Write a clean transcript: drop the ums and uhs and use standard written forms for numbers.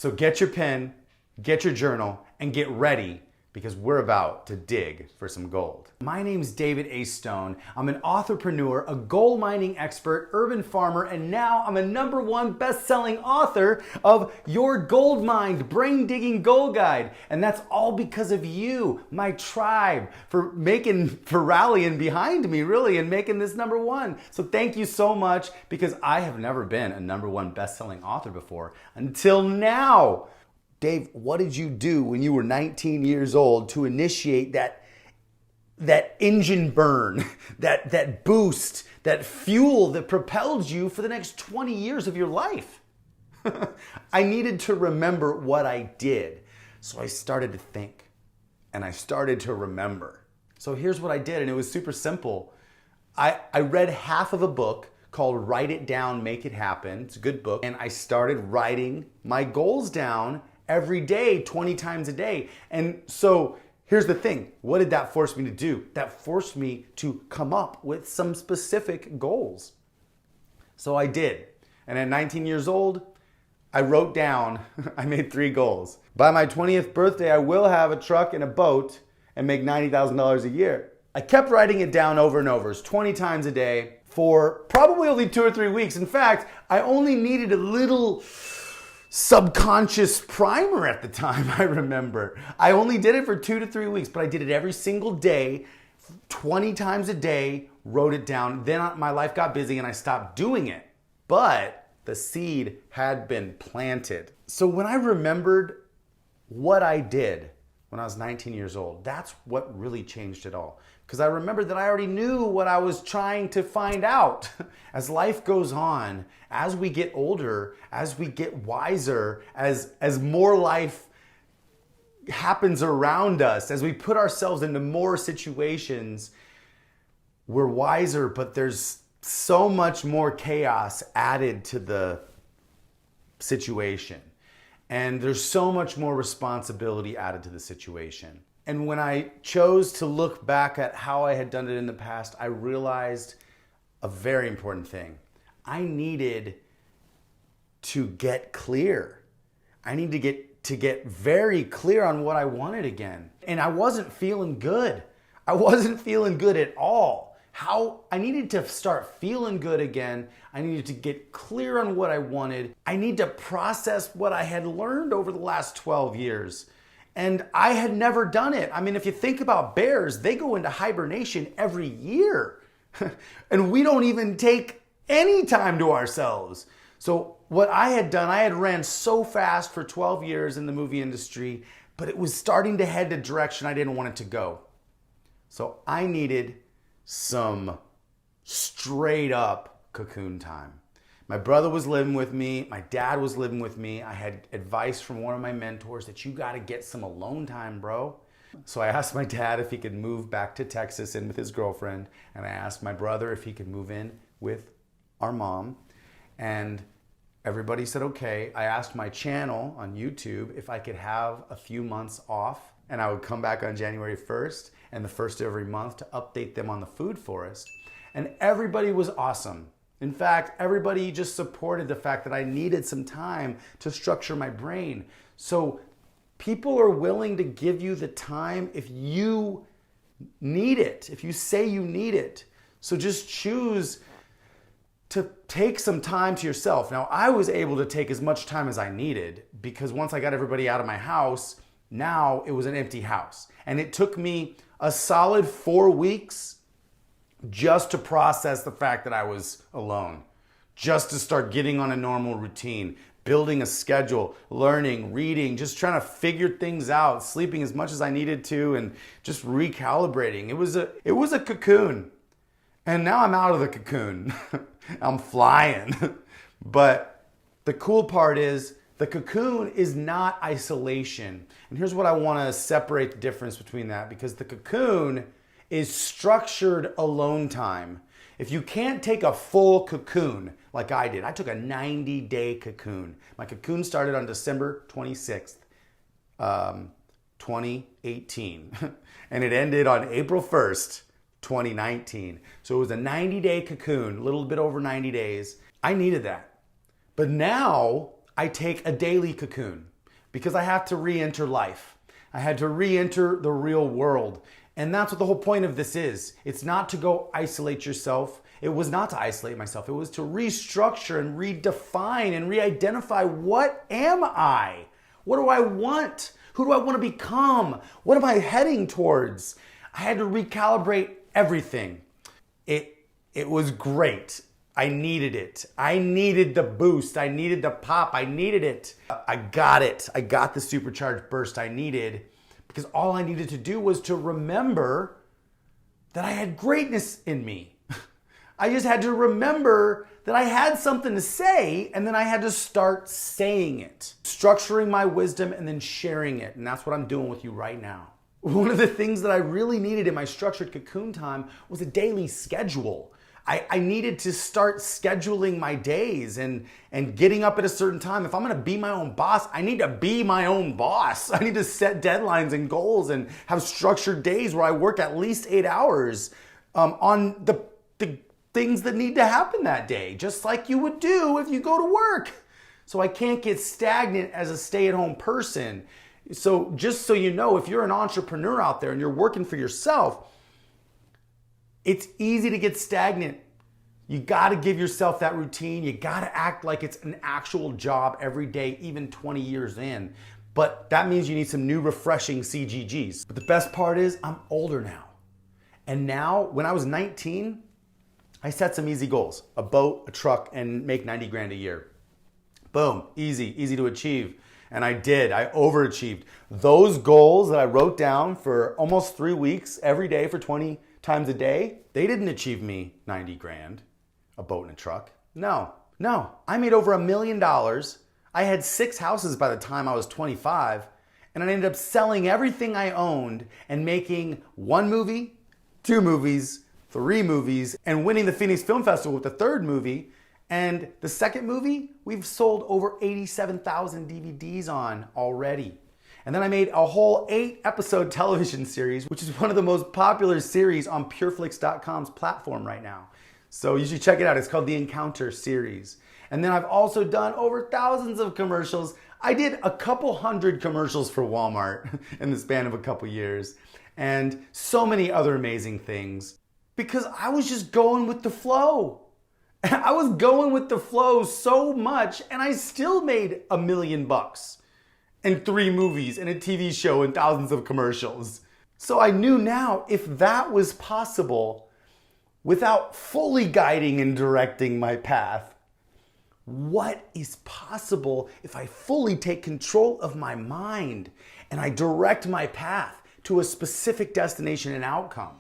So get your pen, get your journal, and get ready because we're about to dig for some gold. My name's David A. Stone. I'm an entrepreneur, a gold mining expert, urban farmer, and now I'm a #1 best-selling author of Your Gold Mined Brain Digging Gold Guide. And that's all because of you, my tribe, for rallying behind me, really, and making this #1. So thank you so much, because I have never been a #1 best-selling author before until now. Dave, what did you do when you were 19 years old to initiate that engine burn, that boost, that fuel that propelled you for the next 20 years of your life? I needed to remember what I did. So I started to think and I started to remember. So here's what I did, and it was super simple. I read half of a book called Write It Down, Make It Happen. It's a good book. And I started writing my goals down every day, 20 times a day. And so here's the thing. What did that force me to do? That forced me to come up with some specific goals. So I did. And at 19 years old, I wrote down, I made 3 goals. By my 20th birthday, I will have a truck and a boat and make $90,000 a year. I kept writing it down over and over, 20 times a day for probably only 2 or 3 weeks. In fact, I only needed a little subconscious primer at the time, I remember. I only did it for 2 to 3 weeks, but I did it every single day, 20 times a day, wrote it down. Then my life got busy and I stopped doing it. But the seed had been planted. So when I remembered what I did when I was 19 years old, that's what really changed it all. Because I remembered that I already knew what I was trying to find out. As life goes on, as we get older, as we get wiser, as more life happens around us, as we put ourselves into more situations, we're wiser, but there's so much more chaos added to the situation. And there's so much more responsibility added to the situation. And when I chose to look back at how I had done it in the past, I realized a very important thing. I needed to get clear. I need to get very clear on what I wanted again. And I wasn't feeling good. I wasn't feeling good at all. I needed to start feeling good again. I needed to get clear on what I wanted. I need to process what I had learned over the last 12 years. And I had never done it. I mean, if you think about bears, they go into hibernation every year. And we don't even take any time to ourselves. So what I had done, I had ran so fast for 12 years in the movie industry, but it was starting to head a direction I didn't want it to go. So I needed some straight up cocoon time. My brother was living with me. My dad was living with me. I had advice from one of my mentors that you got to get some alone time, bro. So I asked my dad if he could move back to Texas in with his girlfriend. And I asked my brother if he could move in with our mom. And everybody said, okay. I asked my channel on YouTube if I could have a few months off. And I would come back on January 1st and the 1st of every month to update them on the food forest. And everybody was awesome. In fact, everybody just supported the fact that I needed some time to structure my brain. So people are willing to give you the time if you need it, if you say you need it. So just choose to take some time to yourself. Now, I was able to take as much time as I needed because once I got everybody out of my house, now it was an empty house. And it took me a solid 4 weeks just to process the fact that I was alone, just to start getting on a normal routine, building a schedule, learning, reading, just trying to figure things out, sleeping as much as I needed to, and just recalibrating. It was a cocoon. And now I'm out of the cocoon. I'm flying. But the cool part is the cocoon is not isolation. And here's what I want to separate the difference between that, because the cocoon is structured alone time. If you can't take a full cocoon like I did, I took a 90-day cocoon. My cocoon started on December 26th, 2018, and it ended on April 1st, 2019. So it was a 90-day cocoon, a little bit over 90 days. I needed that. But now I take a daily cocoon. because I have to re-enter life. I had to re-enter the real world. And that's what the whole point of this is. It's not to go isolate yourself. It was not to isolate myself. It was to restructure and redefine and re-identify, what am I? What do I want? Who do I want to become? What am I heading towards? I had to recalibrate everything. It was great. I needed it. I needed the boost. I needed the pop. I needed it. I got it. I got the supercharged burst I needed, because all I needed to do was to remember that I had greatness in me. I just had to remember that I had something to say, and then I had to start saying it, structuring my wisdom and then sharing it. And that's what I'm doing with you right now. One of the things that I really needed in my structured cocoon time was a daily schedule. I needed to start scheduling my days and getting up at a certain time. If I'm gonna be my own boss, I need to be my own boss. I need to set deadlines and goals and have structured days where I work at least 8 hours on the things that need to happen that day, just like you would do if you go to work. So I can't get stagnant as a stay-at-home person. So just so you know, if you're an entrepreneur out there and you're working for yourself, it's easy to get stagnant. You gotta give yourself that routine. You gotta act like it's an actual job every day, even 20 years in. But that means you need some new refreshing CGGs. But the best part is I'm older now. And now, when I was 19, I set some easy goals. A boat, a truck, and make 90 grand a year. Boom, easy to achieve. And I did, I overachieved. Those goals that I wrote down for almost 3 weeks, every day for 20 times a day, they didn't achieve me 90 grand, a boat and a truck. No, I made over $1 million. I had 6 houses by the time I was 25, and I ended up selling everything I owned and making 1 movie, 2 movies, 3 movies, and winning the Phoenix Film Festival with the 3rd movie. And the 2nd movie, we've sold over 87,000 DVDs on already. And then I made a whole 8-episode television series, which is one of the most popular series on pureflix.com's platform right now. So you should check it out. It's called the Encounter series. And then I've also done over thousands of commercials. I did a couple hundred commercials for Walmart in the span of a couple years, and so many other amazing things, because I was just going with the flow. I was going with the flow so much, and I still made $1 million and 3 movies and a TV show and thousands of commercials. So I knew now, if that was possible without fully guiding and directing my path, what is possible if I fully take control of my mind and I direct my path to a specific destination and outcome?